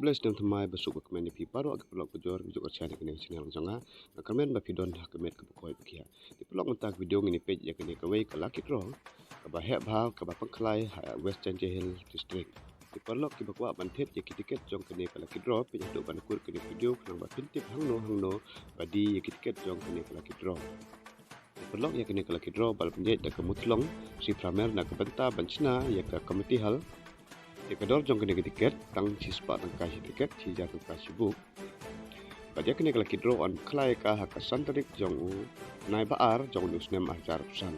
Kubelas dan temai besuk kemen di piparo agak pelok kujor juga channel kini channel jonga kemen ba pidon kemet ke pokoi bekia di pelok mentak video ini page ya kini kawai ke Lucky Draw ke ba hek bhau ke ba pengklai Western Jahil District di pelok ki bakwa bantet ya tiket jong kini ke Lucky Draw pindah duk ban kur kini video kenang ba pintip hangno badi ya tiket jong kini ke Lucky Draw di pelok ya kini ke Lucky Draw bal penjet da ke mutlong si pramer na ke benta bancina ya ke komiti hal Ikador jong kene tiket tang si spa tang kasih tiket si jatuh kasih book. Badia kene kalau kidro on klai ka hak santarik jong u nai baar jong us nem ajar pesan.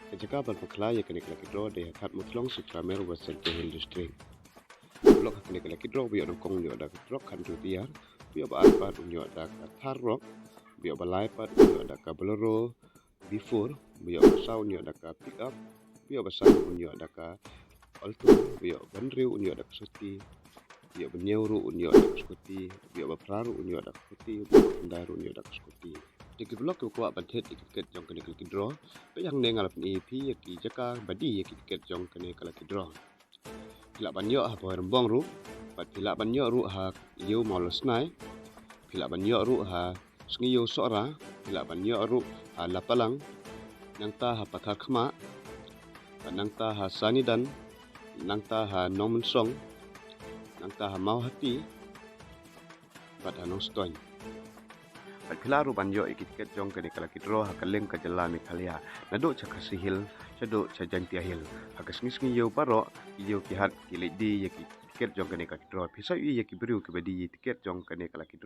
Kejaka ban peklai kene kalau kidro de hat mutlong si Pramer Western Jahil District. Blok kene kalau kidro biar nongkong nyo da kidro kan tu tiar biar baar pat nyo da ka Tharrock biar balai pat nyo da ka Bolero before biar basau nyo da ka pick up biar basau nyo da ka Altu, biar banriu unyo ada kesuti, biar benyeuru unyo ada kesuti, biar baperaru unyo ada kesuti, biar kendaru unyo ada kesuti. Jika blok kuat bantet tiket jong kene klik draw, yang nengal pun EP yaki jaka badi yaki tiket jong kene klik draw. Pilak banyo ha poher rembong ru, pat pilak banyo ru ha liu maulos nai, pilak banyo ru ha sengiyo sora, pilak banyo ru ha lapalang, nang ta ha pathak khma, nang ta ha sanidan, nang ta ha nomen song nang ta ha mau hati bat ha nong stoin bat kelaru banjo iket jong kene kala kidro ha kaleng ka jala Meghalaya nado cha kasihil chado cha jantia hil ha kasngi yo paro yo ki hat ki ledi yaki tiket jong kene kala kidro pisa yu yaki beriu ke badi tiket jong kene kala kidro